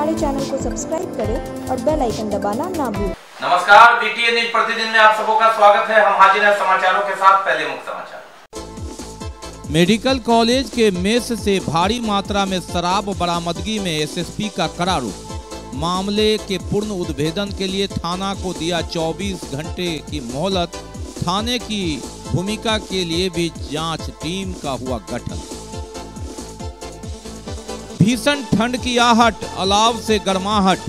हमारे चैनल को सब्सक्राइब करें और बेल आइकन दबाना ना भूलें। नमस्कार, बीटीएन न्यूज प्रतिदिन में आप सबों का स्वागत है। हम हाजिर हैं समाचारों के साथ। पहले मुख्य समाचार। मेडिकल कॉलेज के मेस से भारी मात्रा में शराब बरामदगी में एसएसपी का कड़ा रुख। मामले के पूर्ण उद्भेदन के लिए थाना को दिया 24 घंटे की मोहलत। थाने की भूमिका के लिए भी जांच टीम का हुआ गठन। भीषण ठंड की आहट, अलाव से गर्माहट।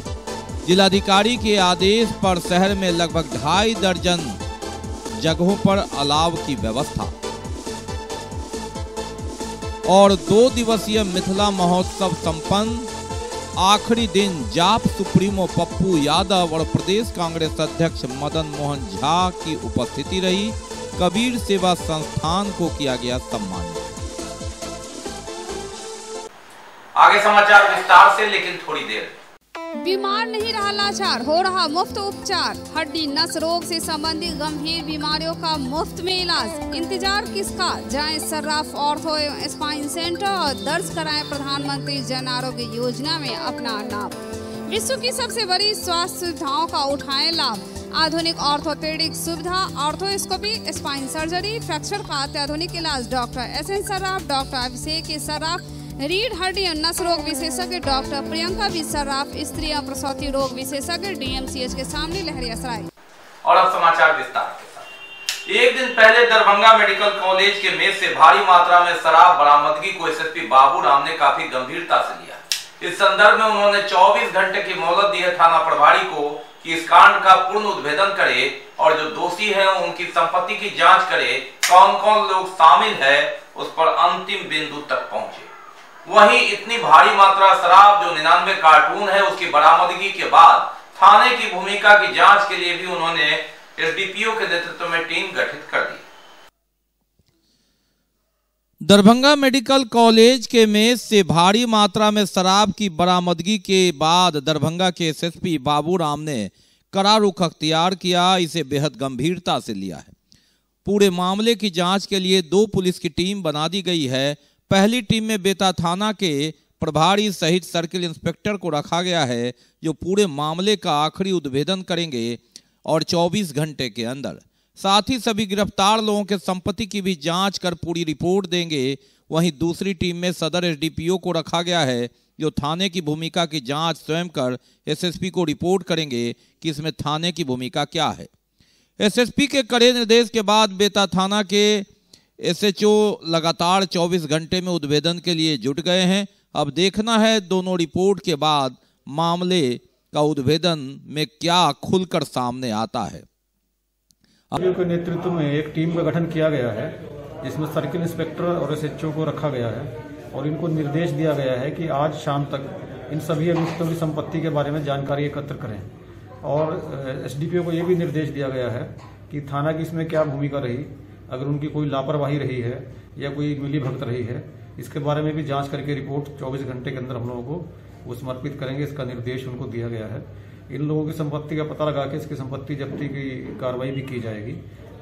जिलाधिकारी के आदेश पर शहर में लगभग 2.5 दर्जन जगहों पर अलाव की व्यवस्था। और 2 दिवसीय मिथिला महोत्सव संपन्न। आखिरी दिन जाप सुप्रीमो पप्पू यादव और प्रदेश कांग्रेस अध्यक्ष मदन मोहन झा की उपस्थिति रही। कबीर सेवा संस्थान को किया गया सम्मानित। आगे समाचार विस्तार से, लेकिन थोड़ी देर। बीमार नहीं रहा लाचार, हो रहा मुफ्त उपचार। हड्डी नस रोग से संबंधित गंभीर बीमारियों का मुफ्त में इलाज। इंतजार किसका, जाएं सर्राफ ऑर्थो एवं स्पाइन सेंटर और दर्ज कराएं प्रधानमंत्री जन आरोग्य योजना में अपना नाम। विश्व की सबसे बड़ी स्वास्थ्य सुविधाओं का उठाएं लाभ। आधुनिक ऑर्थोपेडिक सुविधा, ऑर्थोस्कोपी, स्पाइन सर्जरी, फ्रैक्चर का अत्याधुनिक इलाज। डॉक्टर SN सर्राफ, डॉक्टर अभिषेक सर्राफ, रीढ़ हड्डी और नस रोग विशेषज्ञ डॉक्टर प्रियंका बी सर्राफ, स्त्री और प्रसूति रोग विशेषज्ञ DMCH के सामने लहरियासराय। और अब समाचार विस्तार के साथ। एक दिन पहले दरभंगा मेडिकल कॉलेज के मेस से भारी मात्रा में शराब बरामदगी को SSP बाबू राम ने काफी गंभीरता से लिया। इस संदर्भ में उन्होंने 24 घंटे की मोहलत दी है थाना प्रभारी को कि इस कांड का पूर्ण उद्भेदन करे और जो दोषी हैं उनकी संपत्ति की जांच करे। कौन कौन लोग शामिल है उस पर अंतिम बिंदु तक पहुंचे। वहीं इतनी भारी मात्रा शराब जो 99 कार्टून है उसकी बरामदगी के बाद थाने की भूमिका की जांच के लिए भी उन्होंने SDPO के नेतृत्व में टीम गठित कर दी। दरभंगा मेडिकल कॉलेज के मेस से भारी मात्रा में शराब की बरामदगी के बाद दरभंगा के SSP बाबू राम ने कड़ा रुख अख्तियार किया। इसे बेहद गंभीरता से लिया है। पूरे मामले की जांच के लिए 2 पुलिस की टीम बना दी गई है। पहली टीम में बेता थाना के प्रभारी सहित सर्किल इंस्पेक्टर को रखा गया है जो पूरे मामले का आखिरी उद्भेदन करेंगे और 24 घंटे के अंदर साथ ही सभी गिरफ्तार लोगों के संपत्ति की भी जांच कर पूरी रिपोर्ट देंगे। वहीं दूसरी टीम में सदर SDPO को रखा गया है जो थाने की भूमिका की जांच स्वयं कर SSP को रिपोर्ट करेंगे कि इसमें थाने की भूमिका क्या है। SSP के कड़े निर्देश के बाद बेता थाना के SHO लगातार 24 घंटे में उद्भेदन के लिए जुट गए हैं। अब देखना है दोनों रिपोर्ट के बाद मामले का उद्भेदन में क्या खुलकर सामने आता है। के नेतृत्व में एक टीम का गठन किया गया है जिसमें सर्किल इंस्पेक्टर और SHO को रखा गया है और इनको निर्देश दिया गया है कि आज शाम तक इन सभी अभियुक्तों की संपत्ति के बारे में जानकारी एकत्र करें। और SDPO को यह भी निर्देश दिया गया है कि थाना की इसमें क्या भूमिका रही, अगर उनकी कोई लापरवाही रही है या कोई मिलीभगत रही है, इसके बारे में भी जांच करके रिपोर्ट 24 घंटे के अंदर हम लोगों को वो समर्पित करेंगे। इसका निर्देश उनको दिया गया है। इन लोगों की संपत्ति का पता लगा के इसकी संपत्ति जब्ती की कार्रवाई भी की जाएगी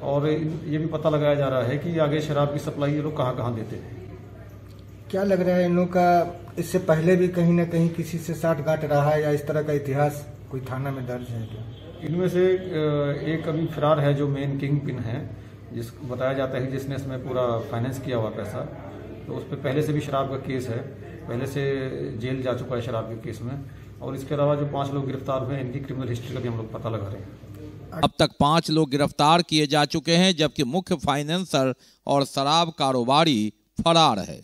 और ये भी पता लगाया जा रहा है कि आगे शराब की सप्लाई ये लोग कहाँ कहाँ देते हैं। क्या लग रहा है इन लोगों का इससे पहले भी कहीं न कहीं किसी से साठगांठ रहा है या इस तरह का इतिहास कोई थाना में दर्ज है? इनमें से एक अभी फरार है जो मेन किंग पिन है, जिसको बताया जाता है जिसने इसमें पूरा फाइनेंस किया हुआ पैसा, तो उस पर पहले से भी शराब का केस है, पहले से जेल जा चुका है शराब के केस में। और इसके अलावा जो 5 लोग गिरफ्तार हुए इनकी क्रिमिनल हिस्ट्री का भी हम लोग पता लगा रहे हैं। अब तक 5 लोग गिरफ्तार किए जा चुके हैं जबकि मुख्य फाइनेंसर और शराब कारोबारी फरार है।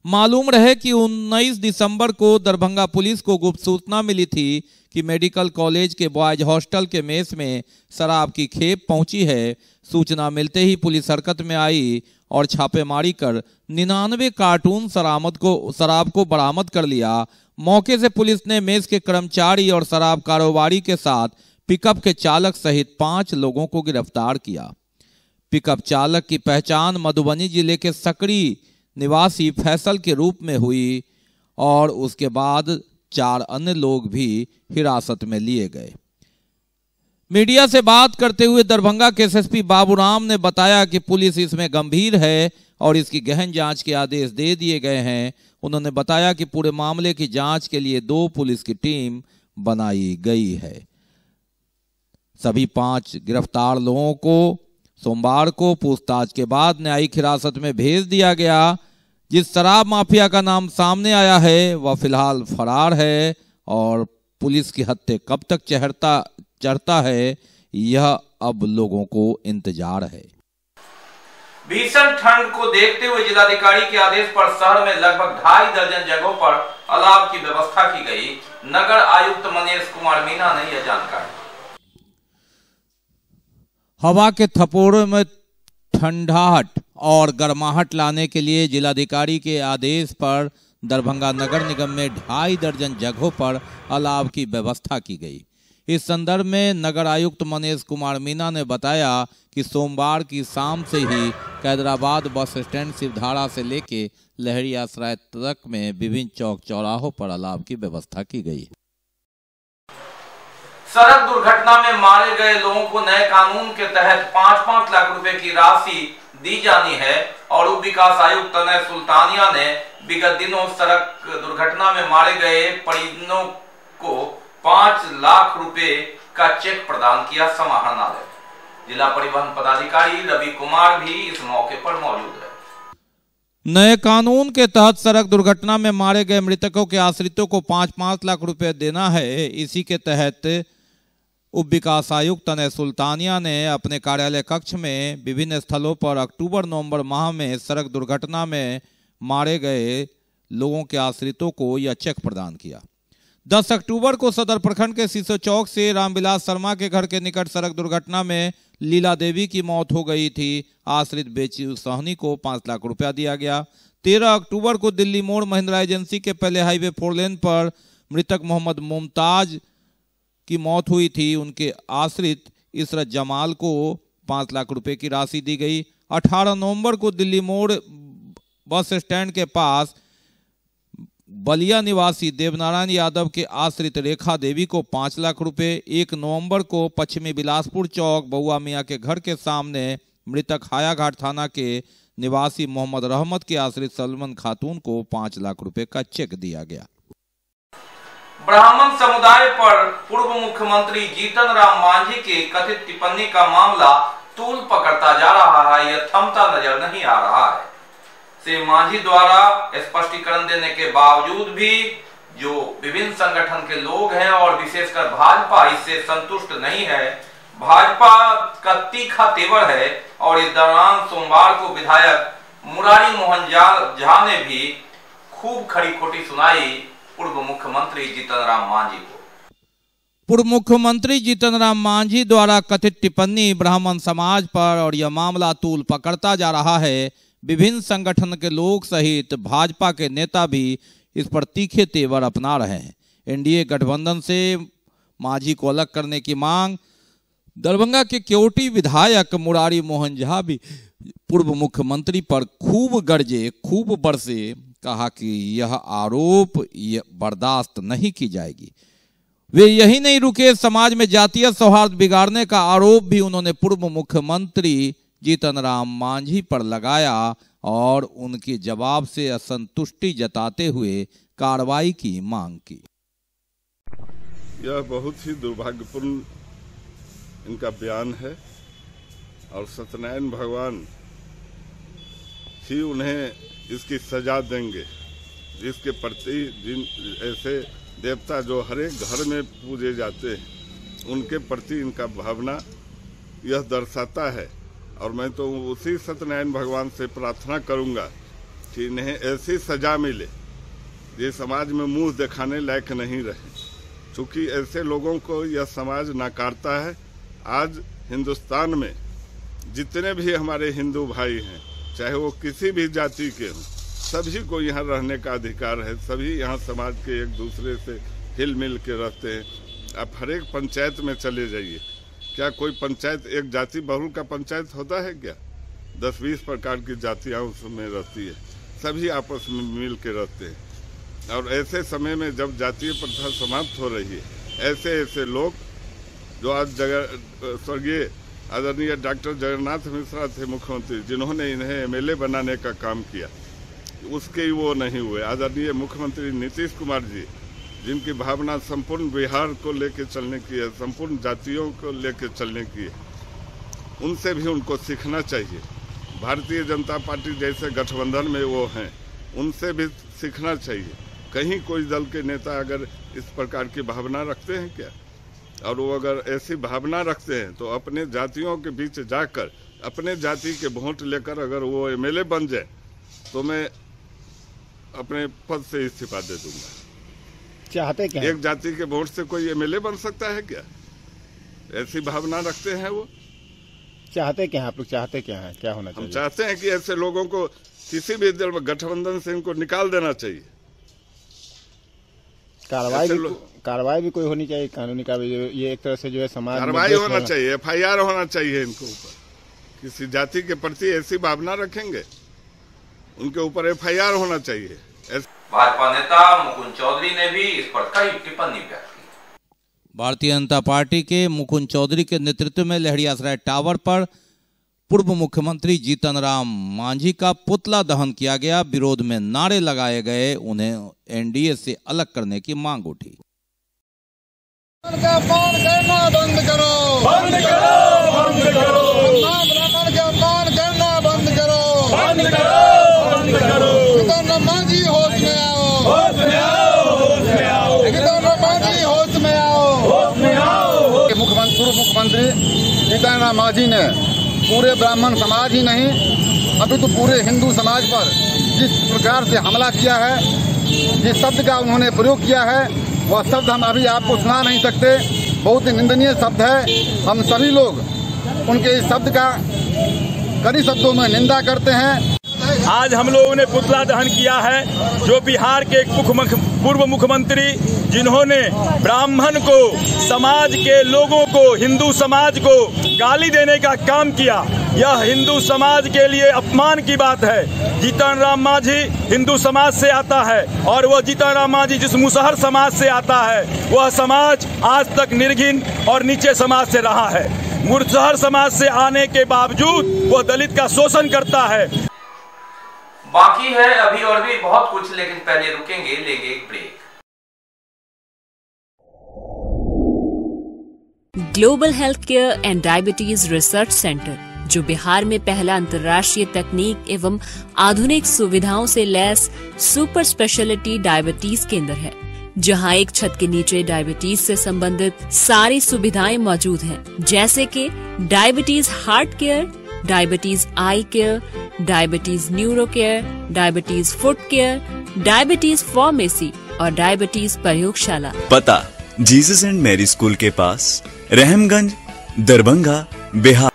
मालूम रहे कि 19 दिसंबर को दरभंगा पुलिस को गुप्त सूचना मिली थी कि मेडिकल कॉलेज के बॉयज हॉस्टल के मेस में शराब की खेप पहुंची है। सूचना मिलते ही पुलिस हरकत में आई और छापेमारी कर 99 कार्टून शराब को बरामद कर लिया। मौके से पुलिस ने मेस के कर्मचारी और शराब कारोबारी के साथ पिकअप के चालक सहित 5 लोगों को गिरफ्तार किया। पिकअप चालक की पहचान मधुबनी जिले के सकड़ी निवासी फैसल के रूप में हुई और उसके बाद 4 अन्य लोग भी हिरासत में लिए गए। मीडिया से बात करते हुए दरभंगा के SSP बाबू राम ने बताया कि पुलिस इसमें गंभीर है और इसकी गहन जांच के आदेश दे दिए गए हैं। उन्होंने बताया कि पूरे मामले की जांच के लिए 2 पुलिस की टीम बनाई गई है। सभी 5 गिरफ्तार लोगों को सोमवार को पूछताछ के बाद न्यायिक हिरासत में भेज दिया गया। जिस शराब माफिया का नाम सामने आया है वह फिलहाल फरार है और पुलिस की हत्या कब तक चढ़ता है यह अब लोगों को इंतजार है। भीषण ठंड को देखते हुए जिलाधिकारी के आदेश पर शहर में लगभग 2.5 दर्जन जगहों पर अलाव की व्यवस्था की गई। नगर आयुक्त मनीष कुमार मीना ने यह जानकारी। हवा के थपोड़ों में ठंडाहट और गर्माहट लाने के लिए जिलाधिकारी के आदेश पर दरभंगा नगर निगम में 2.5 दर्जन जगहों पर अलाव की व्यवस्था की गई। इस संदर्भ में नगर आयुक्त मनीष कुमार मीना ने बताया कि सोमवार की शाम से ही कैदराबाद बस स्टैंड शिवधारा से लेके लहरी आश्रय तक में विभिन्न चौक चौराहों पर अलाव की व्यवस्था की गई। सड़क दुर्घटना में मारे गए लोगों को नए कानून के तहत 5-5 लाख रुपए की राशि दी जानी है और उप विकास आयुक्त तनय सुल्तानिया ने विगत दिनों सड़क दुर्घटना में मारे गए परिजनों को 5 लाख रुपए का चेक प्रदान किया। समाहरणालय जिला परिवहन पदाधिकारी रवि कुमार भी इस मौके पर मौजूद है। नए कानून के तहत सड़क दुर्घटना में मारे गए मृतकों के आश्रितों को 5-5 लाख रुपए देना है। इसी के तहत उप विकास आयुक्त तनय सुल्तानिया ने अपने कार्यालय कक्ष में विभिन्न स्थलों पर अक्टूबर-नवंबर माह में सड़क दुर्घटना में मारे गए लोगों के आश्रितों को यह चेक प्रदान किया। 10 अक्टूबर को सदर प्रखंड के सीसो चौक से रामविलास शर्मा के घर के निकट सड़क दुर्घटना में लीला देवी की मौत हो गई थी। आश्रित बेची सोहनी को 5 लाख रुपया दिया गया। 13 अक्टूबर को दिल्ली मोड़ महिंद्रा एजेंसी के पहले हाईवे 4 लेन पर मृतक मोहम्मद मुमताज की मौत हुई थी। उनके आश्रित इसरत जमाल को 5 लाख रुपए की राशि दी गई। 18 नवंबर को दिल्ली मोड़ बस स्टैंड के पास बलिया निवासी देवनारायण यादव के आश्रित रेखा देवी को 5 लाख रुपए। 1 नवंबर को पश्चिमी बिलासपुर चौक बउआ मियाँ के घर के सामने मृतक हायाघाट थाना के निवासी मोहम्मद रहमत के आश्रित सलमान खातून को 5 लाख रुपए का चेक दिया गया। ब्राह्मण समुदाय पर पूर्व मुख्यमंत्री जीतन राम मांझी की कथित टिप्पणी का मामला तूल पकड़ता जा रहा है। यह थमता नजर नहीं आ रहा है। श्री मांझी द्वारा स्पष्टीकरण देने के बावजूद भी जो विभिन्न संगठन के लोग हैं और विशेषकर भाजपा इससे संतुष्ट नहीं है। भाजपा का तीखा तेवर है और इस दौरान सोमवार को विधायक मुरारी मोहन झा ने भी खूब खरी खोटी सुनाई पूर्व मुख्यमंत्री जीतन राम मांझी को। पूर्व मुख्यमंत्री जीतन राम मांझी द्वारा कथित टिप्पणी ब्राह्मण समाज पर और यह मामला तूल पकड़ता जा रहा है। विभिन्न संगठन के लोग सहित भाजपा के नेता भी इस पर तीखे तेवर अपना रहे हैं। एनडीए गठबंधन से मांझी को अलग करने की मांग। दरभंगा के केवटी विधायक मुरारी मोहन झा भी पूर्व मुख्यमंत्री पर खूब गरजे, खूब बरसे, कहा कि यह आरोप बर्दाश्त नहीं की जाएगी। वे यही नहीं रुके, समाज में जातीय सौहार्द बिगाड़ने का आरोप भी उन्होंने पूर्व मुख्यमंत्री जीतन राम मांझी पर लगाया और उनके जवाब से असंतुष्टि जताते हुए कार्रवाई की मांग की। यह बहुत ही दुर्भाग्यपूर्ण इनका बयान है और सत्यनारायण भगवान ही उन्हें इसकी सजा देंगे। जिसके प्रति जिन ऐसे देवता जो हर एक घर में पूजे जाते हैं उनके प्रति इनका भावना यह दर्शाता है। और मैं तो उसी सत्यनारायण भगवान से प्रार्थना करूंगा कि इन्हें ऐसी सजा मिले ये समाज में मुंह दिखाने लायक नहीं रहे, क्योंकि ऐसे लोगों को यह समाज नकारता है। आज हिंदुस्तान में जितने भी हमारे हिंदू भाई हैं, चाहे वो किसी भी जाति के हों, सभी को यहाँ रहने का अधिकार है। सभी यहाँ समाज के एक दूसरे से हिल मिल के रहते हैं। आप हर एक पंचायत में चले जाइए, क्या कोई पंचायत एक जाति बहुल का पंचायत होता है क्या? 10-20 प्रकार की जातियाँ उसमें रहती है, सभी आपस में मिल के रहते हैं। और ऐसे समय में जब जातीय प्रथा समाप्त हो रही है, ऐसे ऐसे लोग जो आज जगह स्वर्गीय आदरणीय डॉक्टर जगन्नाथ मिश्रा थे मुख्यमंत्री, जिन्होंने इन्हें एमएलए बनाने का काम किया, उसके वो नहीं हुए। आदरणीय मुख्यमंत्री नीतीश कुमार जी, जिनकी भावना संपूर्ण बिहार को लेकर चलने की है, संपूर्ण जातियों को लेकर चलने की है, उनसे भी उनको सीखना चाहिए। भारतीय जनता पार्टी जैसे गठबंधन में वो हैं, उनसे भी सीखना चाहिए। कहीं कोई दल के नेता अगर इस प्रकार की भावना रखते हैं क्या, और वो अगर ऐसी भावना रखते हैं तो अपने जातियों के बीच जाकर अपने जाति के वोट लेकर अगर वो एमएलए बन जाए तो मैं अपने पद से इस्तीफा दे दूंगा। चाहते क्या? एक जाति के वोट से कोई एमएलए बन सकता है क्या? ऐसी भावना रखते हैं वो। चाहते क्या? आप लोग चाहते क्या है? क्या होना चाहिए? हम चाहते हैं कि ऐसे लोगों को किसी भी दल में गठबंधन से इनको निकाल देना चाहिए। कार्रवाई भी कोई होनी चाहिए, कानूनी कार्रवाई। ये एक तरह से जो है समाज कार्रवाई होना चाहिए, FIR होना चाहिए इनको ऊपर। किसी जाति के प्रति ऐसी भावना रखेंगे, उनके ऊपर FIR होना चाहिए। भाजपा नेता मुकुंद चौधरी ने भी इस पर कई टिप्पणी व्यक्त की। भारतीय जनता पार्टी के मुकुंद चौधरी के नेतृत्व में लहरियासराय टावर पर पूर्व मुख्यमंत्री जीतन राम मांझी का पुतला दहन किया गया। विरोध में नारे लगाए गए, उन्हें एनडीए से अलग करने की मांग उठी। अपमान करना बंद करो, बंद करो, बंद करो। ब्राह्मण के अपमान करना बंद करो, बंद करो, बंद करो। जीतन राम मांझी होश में आओ, होश में आओ, होश में आओ। जीतन राम मांझी होश में आओ, होश में आओ। पूर्व मुख्यमंत्री जीतन राम मांझी ने पूरे ब्राह्मण समाज ही नहीं अभी तो पूरे हिंदू समाज पर जिस प्रकार से हमला किया है, जिस शब्द का उन्होंने प्रयोग किया है, वह शब्द हम अभी आपको सुना नहीं सकते। बहुत ही निंदनीय शब्द है। हम सभी लोग उनके इस शब्द का कड़ी शब्दों में निंदा करते हैं। आज हम लोगों ने पुतला दहन किया है, जो बिहार के एक पूर्व मुख्यमंत्री, जिन्होंने ब्राह्मण को, समाज के लोगों को, हिंदू समाज को गाली देने का काम किया। यह हिंदू समाज के लिए अपमान की बात है। जीतन राम मांझी हिंदू समाज से आता है, और वह जीतन राम मांझी जिस मुसहर समाज से आता है, वह समाज आज तक निर्घिन और नीचे समाज से रहा है। मुसहर समाज से आने के बावजूद वह दलित का शोषण करता है। बाकी है अभी और भी बहुत कुछ, लेकिन पहले रुकेंगे, लेंगे एक break. Global health care and diabetes research centre, जो बिहार में पहला अंतर्राष्ट्रीय तकनीक एवं आधुनिक सुविधाओं से लैस सुपर स्पेशलिटी डायबिटीज केंद्र है, जहां एक छत के नीचे डायबिटीज से संबंधित सारी सुविधाएं मौजूद हैं, जैसे कि diabetes heart care, diabetes eye care, diabetes neuro care, diabetes foot care, diabetes pharmacy और डायबिटीज प्रयोगशाला। पता जीसस एंड मैरी स्कूल के पास, रहमगंज, दरभंगा, बिहार।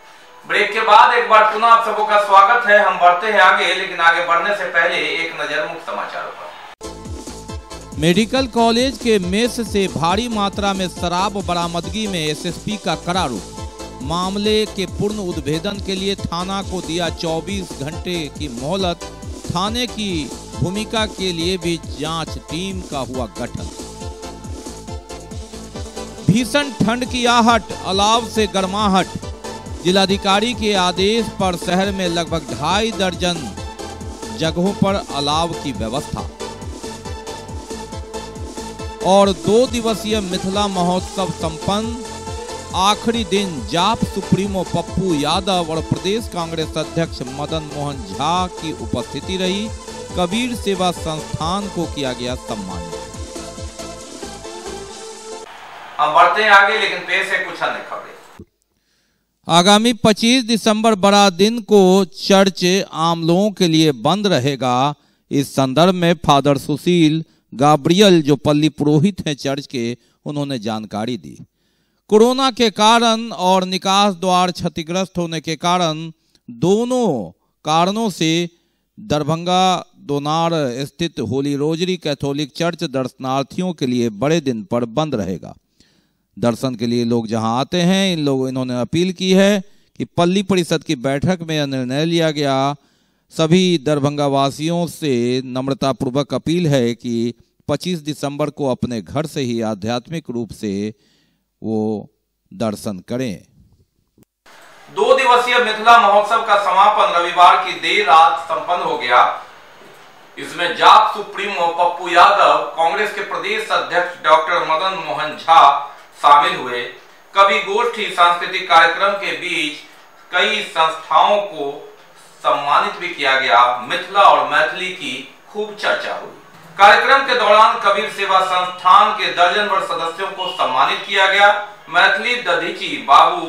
ब्रेक के बाद एक बार पुनः आप सबों का स्वागत है। हम बढ़ते हैं आगे, लेकिन आगे बढ़ने से पहले एक नजर मुख्य समाचारों पर। मेडिकल कॉलेज के मेस से भारी मात्रा में शराब बरामदगी में एसएसपी का कड़ा रुख। मामले के पूर्ण उद्भेदन के लिए थाना को दिया 24 घंटे की मोहलत। थाने की भूमिका के लिए भी जांच टीम का हुआ गठन। भीषण ठंड की आहट, अलाव से गर्माहट। जिलाधिकारी के आदेश पर शहर में लगभग 2.5 दर्जन जगहों पर अलाव की व्यवस्था। और 2 दिवसीय मिथिला महोत्सव संपन्न। आखिरी दिन जाप सुप्रीमो पप्पू यादव और प्रदेश कांग्रेस अध्यक्ष मदन मोहन झा की उपस्थिति रही। कबीर सेवा संस्थान को किया गया सम्मानित। हम बढ़ते हैं आगे, लेकिन पेश है कुछ अन्य खबरें। आगामी 25 दिसंबर बड़ा दिन को चर्च आम लोगों के लिए बंद रहेगा। इस संदर्भ में फादर सुशील गाब्रियल, जो पल्ली पुरोहित हैं चर्च के, उन्होंने जानकारी दी। कोरोना के कारण और निकास द्वार क्षतिग्रस्त होने के कारण, दोनों कारणों से दरभंगा दोनार स्थित होली रोजरी कैथोलिक चर्च दर्शनार्थियों के लिए बड़े दिन पर बंद रहेगा। दर्शन के लिए लोग जहां आते हैं, इन्होंने अपील की है कि पल्ली परिषद की बैठक में यह निर्णय लिया गया। सभी दरभंगा वासियों से नम्रतापूर्वक अपील है कि 25 दिसंबर को अपने घर से ही आध्यात्मिक रूप से वो दर्शन करें। दिवसीय मिथिला महोत्सव का समापन रविवार की देर रात संपन्न हो गया। इसमें जाप सुप्रीमो पप्पू यादव, कांग्रेस के प्रदेश अध्यक्ष डॉक्टर मदन मोहन झा शामिल हुए। कवि गोष्ठी, सांस्कृतिक कार्यक्रम के बीच कई संस्थाओं को सम्मानित भी किया गया। मिथिला और मैथिली की खूब चर्चा हुई। कार्यक्रम के दौरान कबीर सेवा संस्थान के दर्जन भर सदस्यों को सम्मानित किया गया। मैथिली दधीची बाबू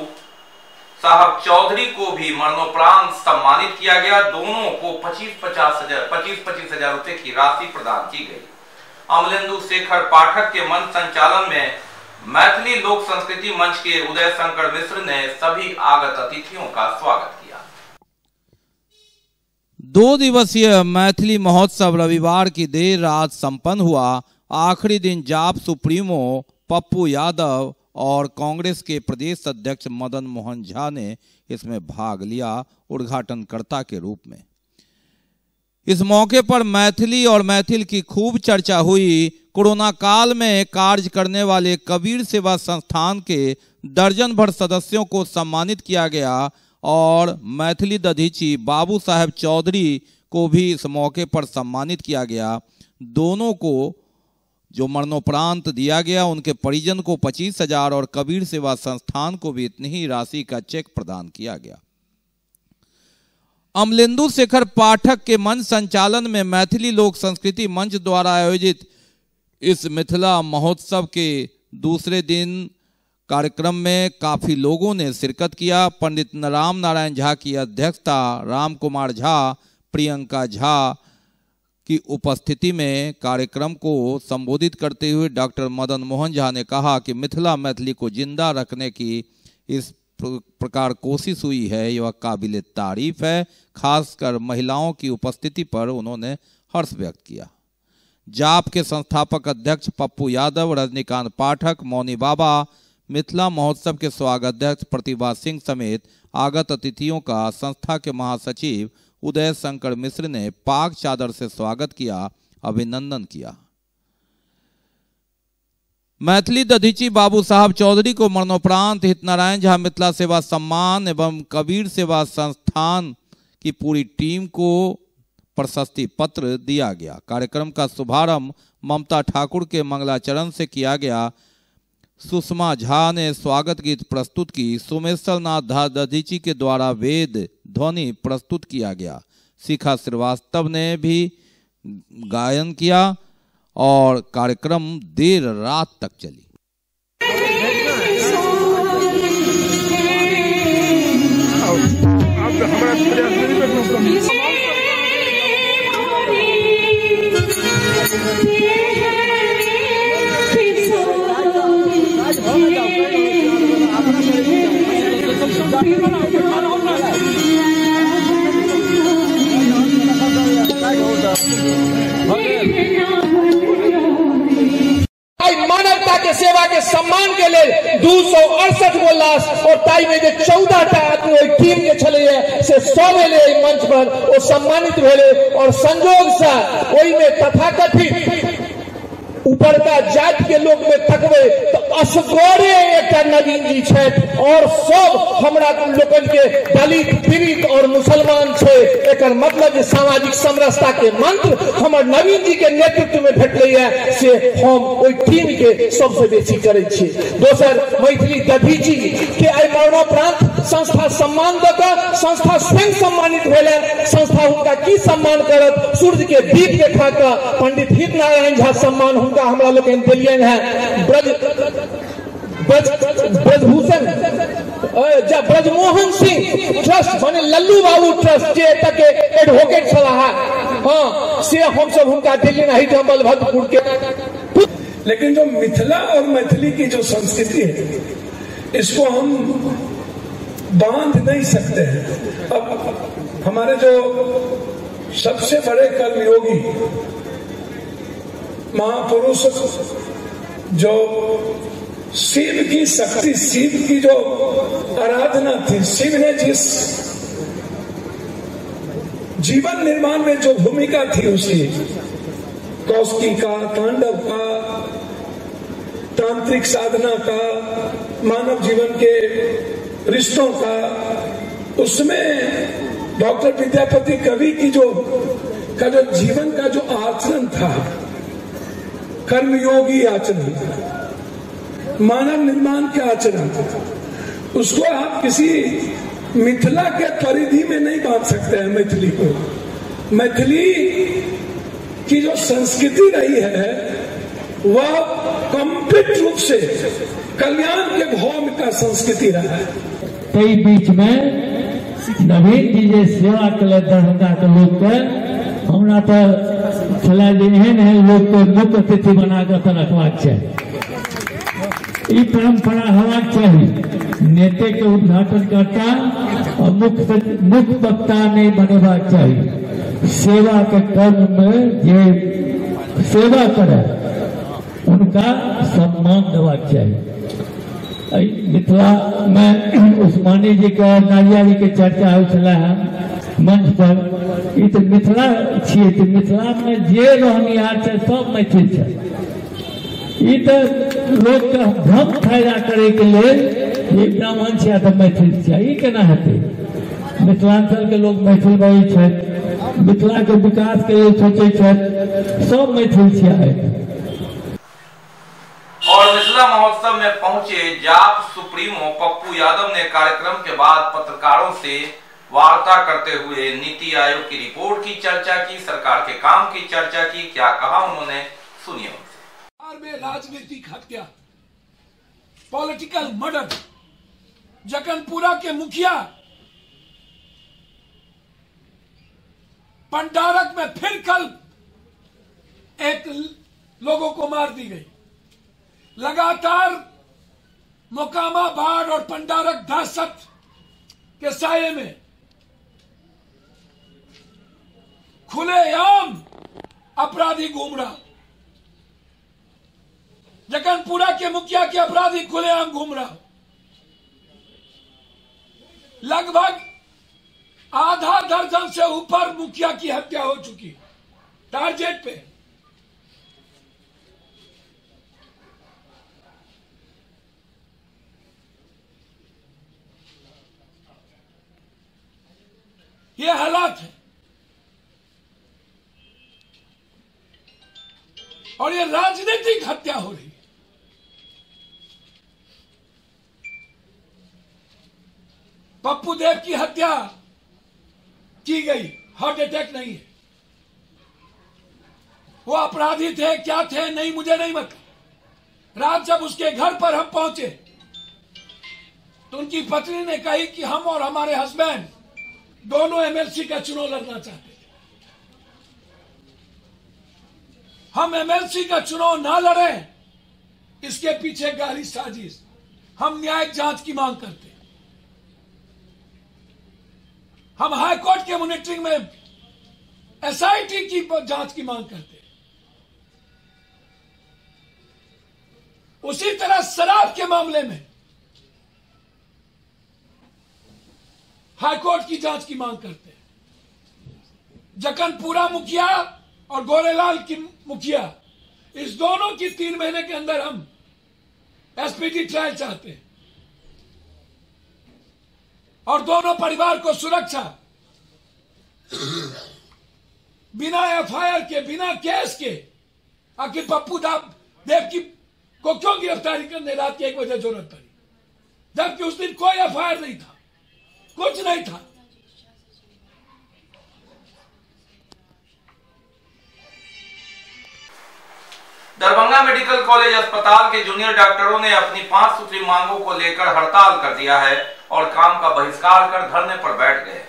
साहब चौधरी को भी मरणोपरांत सम्मानित किया गया। दोनों को 25-25 हजार रुपए की राशि प्रदान की गई। अमलेंदु शेखर पाठक के मंच संचालन में मैथिली लोक संस्कृति मंच के उदय शंकर मिश्र ने सभी आगत अतिथियों का स्वागत किया। 2 दिवसीय मैथिली महोत्सव रविवार की देर रात संपन्न हुआ। आखिरी दिन जाप सुप्रीमो पप्पू यादव और कांग्रेस के प्रदेश अध्यक्ष मदन मोहन झा ने इसमें भाग लिया उद्घाटनकर्ता के रूप में। इस मौके पर मैथिली और मैथिल की खूब चर्चा हुई। कोरोना काल में कार्य करने वाले कबीर सेवा संस्थान के दर्जन भर सदस्यों को सम्मानित किया गया और मैथिली दधीची बाबू साहब चौधरी को भी इस मौके पर सम्मानित किया गया। दोनों को जो मरणोपरांत दिया गया, उनके परिजन को 25,000 और कबीर सेवा संस्थान को भी इतनी ही राशि का चेक प्रदान किया गया। अमलेंदु शेखर पाठक के मंच संचालन में मैथिली लोक संस्कृति मंच द्वारा आयोजित इस मिथिला महोत्सव के दूसरे दिन कार्यक्रम में काफी लोगों ने शिरकत किया। पंडित राम नारायण झा की अध्यक्षता, राम कुमार झा, प्रियंका झा की उपस्थिति में कार्यक्रम को संबोधित करते हुए डॉक्टर मदन मोहन झा ने कहा कि मिथिला मैथिली को जिंदा रखने की इस प्रकार कोशिश हुई है, यह काबिल तारीफ है। खासकर महिलाओं की उपस्थिति पर उन्होंने हर्ष व्यक्त किया। जाप के संस्थापक अध्यक्ष पप्पू यादव, रजनीकांत पाठक, मौनी बाबा, मिथिला महोत्सव के स्वागताध्यक्ष प्रतिभा सिंह समेत आगत अतिथियों का संस्था के महासचिव उदय शंकर मिश्र ने पाक चादर से स्वागत किया, अभिनंदन किया। मैथिली दधीची बाबू साहब चौधरी को मरणोपरांत हितनारायण झा मिथिला सेवा सम्मान एवं कबीर सेवा संस्थान की पूरी टीम को प्रशस्ति पत्र दिया गया। कार्यक्रम का शुभारंभ ममता ठाकुर के मंगलाचरण से किया गया। सुषमा झा ने स्वागत गीत प्रस्तुत की। सोमेश्वर नाथ दधीची के द्वारा वेद ध्वनि प्रस्तुत किया गया। शिखा श्रीवास्तव ने भी गायन किया और कार्यक्रम देर रात तक चली। मानवता के सेवा के सम्मान के लिए 268 गो लाश और ताई में 14टा आदमी टीम के छले से 100 भेले मंच पर वो सम्मानित भेले और संजोग से ओई में तथाकथित ऊपर का जात के लोग में तकवे तो असगोरे एक नवीन जी छे और सब हमरा लोगन के दलित पीड़ित और मुसलमान छे। एकर मतलब सामाजिक समरसता के मंत्र हमर नवीन जी के नेतृत्व में भेटले है से हम ओई टीम के सबसे बेसी करे छी। दोसर मैथिली दधीची के आई मरणोपरांत संस्था सम्मान देकर संस्था स्वयं सम्मानित भेले। संस्था उनका की सम्मान करत सूर्य के दीप देखा कर पंडित हितनारायण झा सम्मान उनका हमरा लोग दिलियन है। ब्रजभूषण ब्रजमोहन सिंह ट्रस्ट माने लल्लू बाबू ट्रस्ट जे तक एडवोकेट छला हाँ से हम सब उनका दिलियन है जंबल भक्तपुर के। लेकिन जो मिथिला और मैथिली की जो संस्कृति है इसको हम बांध नहीं सकते हैं। अब हमारे जो सबसे बड़े कर्मयोगी महापुरुष जो शिव की शक्ति, शिव की जो आराधना थी, शिव ने जिस जीवन निर्माण में जो भूमिका थी उसकी, कौशिकी का, तांडव का, तांत्रिक साधना का, मानव जीवन के रिश्तों का, उसमें डॉक्टर विद्यापति कवि की जो जीवन का जो आचरण था, कर्मयोगी आचरण था, मानव निर्माण के आचरण था, उसको आप किसी मिथिला के परिधि में नहीं बांध सकते हैं। मैथिली को, मैथिली की जो संस्कृति रही है वह कंप्लीट रूप से कल्याण के भाव का संस्कृति रहा है। कई बीच में नवीन जी जे सेवा कल दरभंगा के लोग के हमरा तो छला जे एहन एहन लोग के मुख्य अतिथि बना कर रखबाक चाहिए, ई परंपरा होबाक चाहिए। नेता के उद्घाटन करता और मुख्य वक्ता नहीं बनेबाक चाहिए। सेवा के कर्म में जे सेवा करे उनका सम्मान देबाक चाहिए। मिथिला में उस्मानी जी का नाजिया जी के चर्चा होता है मंच पर। ई तो मिथिला छिए, तो मिथिला में जे रहनिहार है सब मैथिल है। ई तो लोग का भ्रम फायदा करे के लिए ये ब्राह्मण छिया तो मैथिल छिया, ई केना हेतै? मिथिलांचल के लोग मैथिल बजै छथि, मिथिला के विकास के लिए सोचै छथि, सब मैथिल छिया। और मिथिला महोत्सव में पहुंचे जाप सुप्रीमो पप्पू यादव ने कार्यक्रम के बाद पत्रकारों से वार्ता करते हुए नीति आयोग की रिपोर्ट की चर्चा की, सरकार के काम की चर्चा की। क्या कहा उन्होंने, सुनिए। बिहार में राजनीतिक हत्या, पॉलिटिकल मर्डर, जगनपुरा के मुखिया पंडारक में फिर कल एक लोगों को मार दी गई। लगातार मोकामा, बाढ़ और पंडारक दहशत के साये में खुलेआम अपराधी घूम रहा। जगनपुरा के मुखिया के अपराधी खुलेआम घूम रहा। लगभग आधा दर्जन से ऊपर मुखिया की हत्या हो चुकी, टारगेट पे। ये हालात है और ये राजनीतिक हत्या हो रही है। पप्पू देव की हत्या की गई, हार्ट अटैक नहीं है। वो अपराधी थे, क्या थे नहीं, मुझे नहीं पता। रात जब उसके घर पर हम पहुंचे तो उनकी पत्नी ने कही कि हम और हमारे हस्बैंड दोनों एमएलसी का चुनाव लड़ना चाहते थे। हम एमएलसी का चुनाव ना लड़े, इसके पीछे गहरी साजिश। हम न्यायिक जांच की मांग करते, हम हाईकोर्ट के मॉनिटरिंग में एसआईटी की जांच की मांग करते। उसी तरह शराब के मामले में हाईकोर्ट की जांच की मांग करते हैं। जगनपुरा मुखिया और गोरेलाल की मुखिया, इस दोनों की 3 महीने के अंदर हम एसपीटी ट्रायल चाहते हैं और दोनों परिवार को सुरक्षा, बिना एफआईआर के, बिना केस के। आखिर पप्पू देव की को क्यों गिरफ्तारी करने रात के 1 बजे जरूरत पड़ी, जबकि उस दिन कोई एफआईआर नहीं था, कुछ नहीं था। दरभंगा मेडिकल कॉलेज अस्पताल के जूनियर डॉक्टरों ने अपनी 5 सूत्री मांगों को लेकर हड़ताल कर दिया है और काम का बहिष्कार कर धरने पर बैठ गए।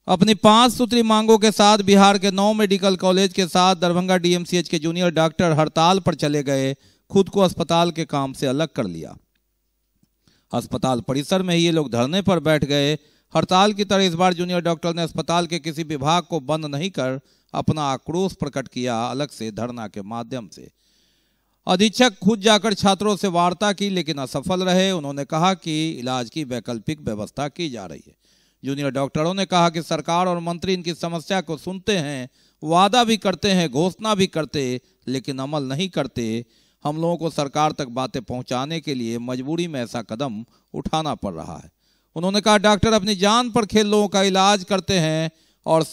अपनी 5 सूत्री मांगों के साथ बिहार के 9 मेडिकल कॉलेज के साथ दरभंगा डीएमसीएच के जूनियर डॉक्टर हड़ताल पर चले गए, खुद को अस्पताल के काम से अलग कर लिया। अस्पताल परिसर में ही ये लोग धरने पर बैठ गए। हड़ताल की तरह इस बार जूनियर डॉक्टर ने अस्पताल के किसी विभाग को बंद नहीं कर अपना आक्रोश प्रकट किया, अलग से धरना के माध्यम से। अधीक्षक खुद जाकर छात्रों से वार्ता की लेकिन असफल रहे। उन्होंने कहा कि इलाज की वैकल्पिक व्यवस्था की जा रही है। जूनियर डॉक्टरों ने कहा कि सरकार और मंत्री इनकी समस्या को सुनते हैं, वादा भी करते हैं, घोषणा भी करते, लेकिन अमल नहीं करते। हम लोगों को सरकार तक बातें पहुंचाने के लिए मजबूरी में ऐसा कदम उठाना पड़ रहा है। उन्होंने कहा डॉक्टर अपनी जान पर खेल लोगों का इलाज करते हैं और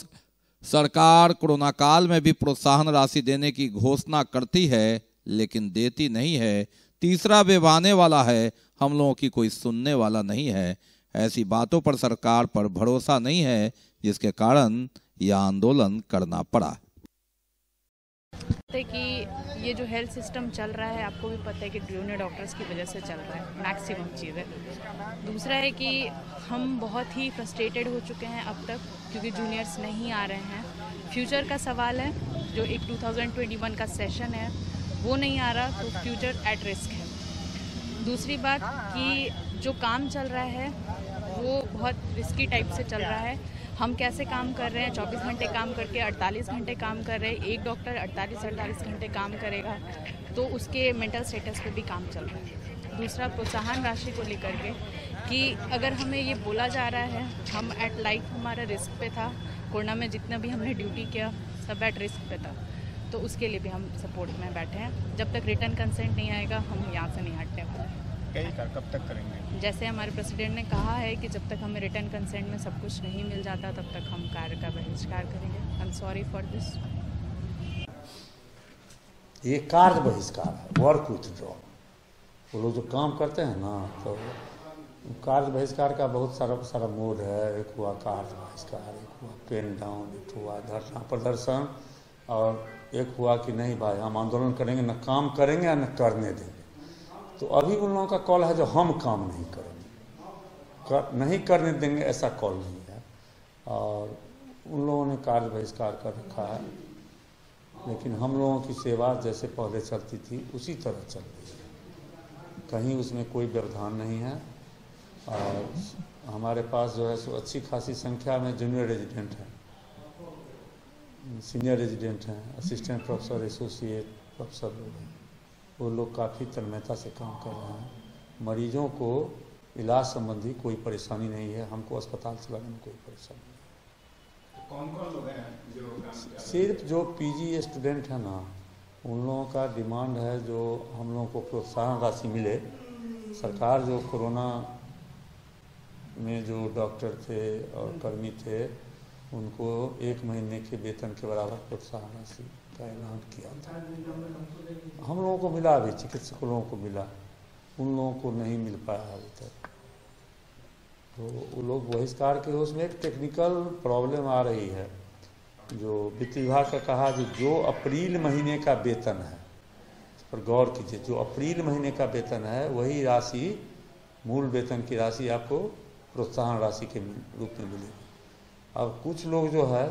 सरकार कोरोना काल में भी प्रोत्साहन राशि देने की घोषणा करती है लेकिन देती नहीं है। तीसरा वेव आने वाला है, हम लोगों की कोई सुनने वाला नहीं है। ऐसी बातों पर सरकार पर भरोसा नहीं है जिसके कारण यह आंदोलन करना पड़ा। कि ये जो हेल्थ सिस्टम चल रहा है, आपको भी पता है कि जूनियर डॉक्टर्स की वजह से चल रहा है, मैक्सिमम चीज़ें। दूसरा है कि हम बहुत ही फ्रस्ट्रेटेड हो चुके हैं अब तक, क्योंकि जूनियर्स नहीं आ रहे हैं। फ्यूचर का सवाल है, जो एक 2021 का सेशन है वो नहीं आ रहा, तो फ्यूचर एट रिस्क है। दूसरी बात कि जो काम चल रहा है वो बहुत रिस्की टाइप से चल रहा है। हम कैसे काम कर रहे हैं, 24 घंटे काम करके 48 घंटे काम कर रहे हैं। एक डॉक्टर 48 घंटे काम करेगा तो उसके मेंटल स्टेटस पे भी काम चल रहा है। दूसरा, प्रोत्साहन राशि को लेकर के कि अगर हमें ये बोला जा रहा है हम एट लाइफ हमारा रिस्क पे था, कोरोना में जितना भी हमने ड्यूटी किया सब एट रिस्क पे था, तो उसके लिए भी हम सपोर्ट में बैठे हैं। जब तक रिटर्न कंसेंट नहीं आएगा हम यहाँ से नहीं हटने वाले। कब तक करेंगे? जैसे हमारे प्रेसिडेंट ने कहा है कि जब तक हमें रिटर्न कंसेंट में सब कुछ नहीं मिल जाता तब तक हम कार्य का बहिष्कार करेंगे। I am sorry for this. ये कार्य बहिष्कार है, वर्क विथड्रॉ। वो लोग जो काम करते हैं ना, तो कार्य बहिष्कार का बहुत सारा मोड है। एक हुआ कार्य बहिष्कार, एक हुआ पेन डाउन, एक हुआ धरना प्रदर्शन, और एक हुआ कि नहीं भाई हम आंदोलन करेंगे, न काम करेंगे या न करने देंगे। तो अभी उन लोगों का कॉल है जो हम काम नहीं करेंगे, नहीं करने देंगे, ऐसा कॉल नहीं है। और उन लोगों ने कार्य बहिष्कार कर रखा है, लेकिन हम लोगों की सेवा जैसे पहले चलती थी उसी तरह चल रही है, कहीं उसमें कोई व्यवधान नहीं है। और हमारे पास जो है सो अच्छी खासी संख्या में जूनियर रेजिडेंट हैं, सीनियर रेजिडेंट हैं, असिस्टेंट प्रोफेसर, एसोसिएट प्रोफेसर लोग हैं। वो लोग काफ़ी तन्मयता से काम कर रहे हैं। मरीजों को इलाज संबंधी कोई परेशानी नहीं है, हमको अस्पताल चलाने में कोई परेशानी नहीं। कौन लोग हैं जो सिर्फ जो पीजी स्टूडेंट हैं ना, उन लोगों का डिमांड है जो हम लोगों को प्रोत्साहन राशि मिले। सरकार जो कोरोना में जो डॉक्टर थे और कर्मी थे उनको 1 महीने के वेतन के बराबर प्रोत्साहन राशि का ऐलान किया था। हम लोगों को मिला, अभी चिकित्सकों लोगों को मिला, उन लोगों को नहीं मिल पाया अभी तक। तो वो लोग बहिष्कार के उसमें एक टेक्निकल प्रॉब्लम आ रही है, जो वित्त विभाग का कहा जो अप्रैल महीने का वेतन है, इस पर गौर कीजिए, जो अप्रैल महीने का वेतन है वही राशि, मूल वेतन की राशि आपको प्रोत्साहन राशि के रूप में मिलेगी। अब कुछ लोग जो है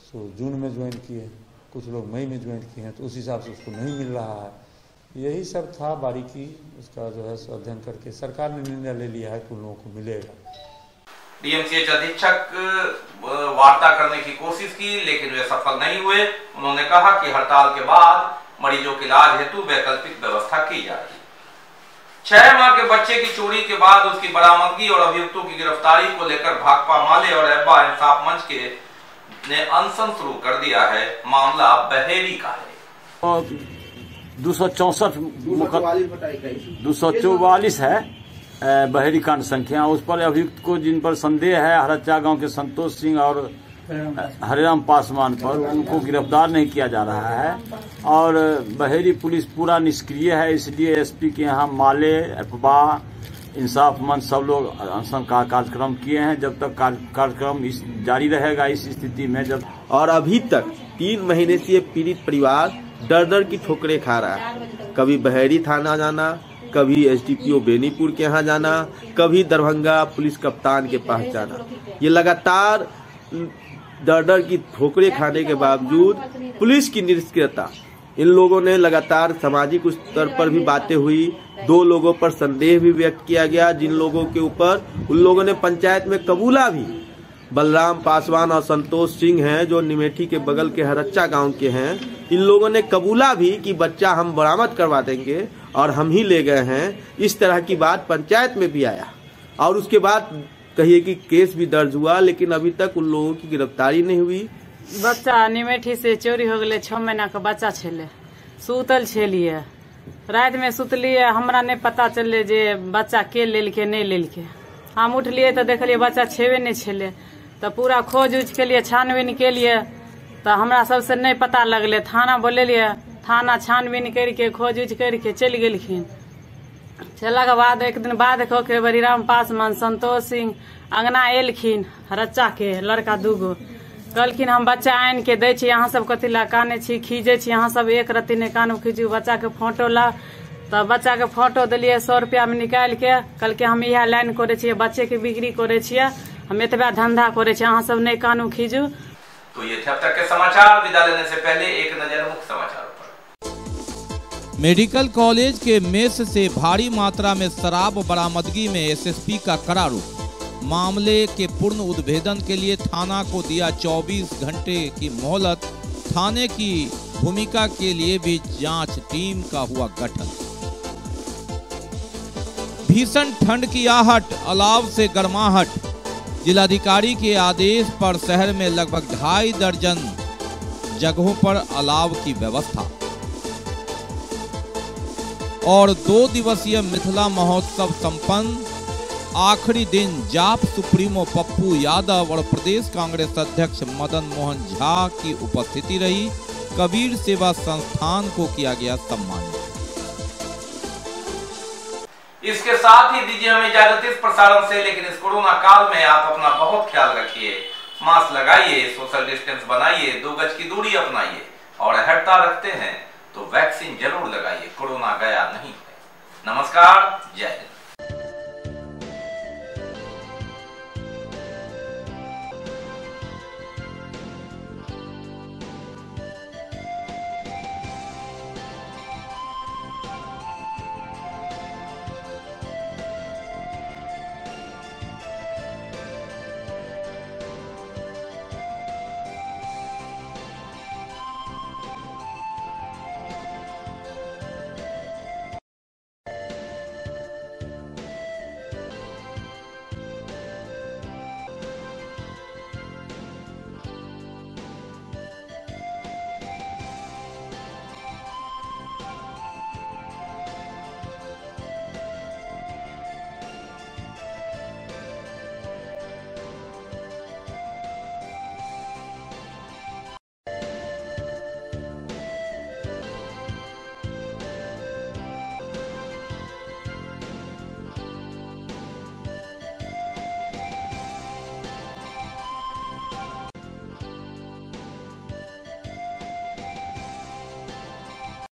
सो जून में ज्वाइन किए, कुछ लोग मई में ज्वाइन किए हैं, तो उस हिसाब से उसको नहीं मिल रहा है। यही सब था बारीकी, उसका जो है अध्ययन करके सरकार ने निर्णय ले लिया है कि उन लोगों को मिलेगा। डीएमसीएच अधीक्षक वार्ता करने की कोशिश की लेकिन वे सफल नहीं हुए। उन्होंने कहा कि हड़ताल के बाद मरीजों के इलाज हेतु वैकल्पिक व्यवस्था की जाएगी। 6 माह के बच्चे की चोरी के बाद उसकी बरामदगी और अभियुक्तों की गिरफ्तारी को लेकर भाकपा माले और अब्बा इंसाफ मंच के ने अनशन शुरू कर दिया है। मामला बहेरी का है। 244 है बहेरी कांड संख्या। उस पर अभियुक्त को जिन पर संदेह है हरच्चा गांव के संतोष सिंह और हरिराम पासवान पर, उनको गिरफ्तार नहीं किया जा रहा है। और बहेरी पुलिस पूरा निष्क्रिय है, इसलिए एसपी के यहाँ माले, अफवाह, इंसाफ मंच सब लोग अनशन का कार्यक्रम किए हैं। जब तक कार्यक्रम जारी रहेगा इस स्थिति में, जब और अभी तक 3 महीने से ये पीड़ित परिवार डर की ठोकरें खा रहा है। कभी बहेरी थाना जाना, कभी एसडीपीओ बेनीपुर के यहाँ जाना, कभी दरभंगा पुलिस कप्तान के पास जाना। ये लगातार डर की ठोकरें खाने के बावजूद पुलिस की निष्क्रियता, इन लोगों ने लगातार सामाजिक स्तर पर भी बातें हुई। 2 लोगों पर संदेह भी व्यक्त किया गया, जिन लोगों के ऊपर उन लोगों ने पंचायत में कबूला भी। बलराम पासवान और संतोष सिंह हैं जो निमेठी के बगल के हरच्चा गांव के हैं। इन लोगों ने कबूला भी कि बच्चा हम बरामद करवा देंगे और हम ही ले गए हैं। इस तरह की बात पंचायत में भी आया और उसके बाद कहिए कि केस भी दर्ज हुआ, लेकिन अभी तक उन लोगों की गिरफ्तारी नहीं हुई। बच्चा निमेठी से चोरी हो गए, 6 महीना का बच्चा छे, सुतल छलिए, रात में सुतलिए, हमरा नहीं पता चले जे बच्चा के लेलके नहीं लेलके। हम उठलिए तो देखलिए बच्चा छेबे नहीं छे। तो पूरा खोज उज के लिए छानबीन के लिए तो हमरा सबसे नहीं पता लगले। थाना बोलेलिए, थाना छानबीन करके खोज उज करके चल गेलखिन। चला के बाद एक दिन बाद होके बरीराम पासवान संतोष सिंह अंगना एलखिन, रच्चा के लड़का दूगो, कहलखिन हम बच्चा आन के दे छी, यहाँ सब कथी ला काने छी खींचे छी, यहाँ सब एक रत्ती नहीं कान खींचू, बच्चा के फोटो ला। तो बच्चा के फोटो दिलिए 100 रुपया में निकाल के, कल के हम यह लाइन करे छिए, बच्चे के बिक्री करे छिए, हम एतबा धंधा करे छिए, यहाँ सब नहीं कानू खींचू। तो ये थे अब तक के समाचार। विदा लेने से पहले एक नजर मुख्य समाचारों पर। मेडिकल कॉलेज के मेस से भारी मात्रा में शराब बरामदगी में एसएसपी का कड़ा रुख। मामले के पूर्ण उद्भेदन के लिए थाना को दिया 24 घंटे की मोहलत। थाने की भूमिका के लिए भी जांच टीम का हुआ गठन। भीषण ठंड की आहट, अलाव से गर्माहट। जिलाधिकारी के आदेश पर शहर में लगभग 2.5 दर्जन जगहों पर अलाव की व्यवस्था। और 2 दिवसीय मिथिला महोत्सव संपन्न। आखिरी दिन जाप सुप्रीमो पप्पू यादव और प्रदेश कांग्रेस अध्यक्ष मदन मोहन झा की उपस्थिति रही। कबीर सेवा संस्थान को किया गया सम्मानित। इसके साथ ही दीजिए हमें इजाजत इस प्रसारण से, लेकिन इस कोरोना काल में आप अपना बहुत ख्याल रखिए। मास्क लगाइए, सोशल डिस्टेंस बनाइए, 2 गज की दूरी अपनाइए और हटता रखते हैं तो वैक्सीन जरूर लगाइए। कोरोना गया नहीं है। नमस्कार, जय हिंद।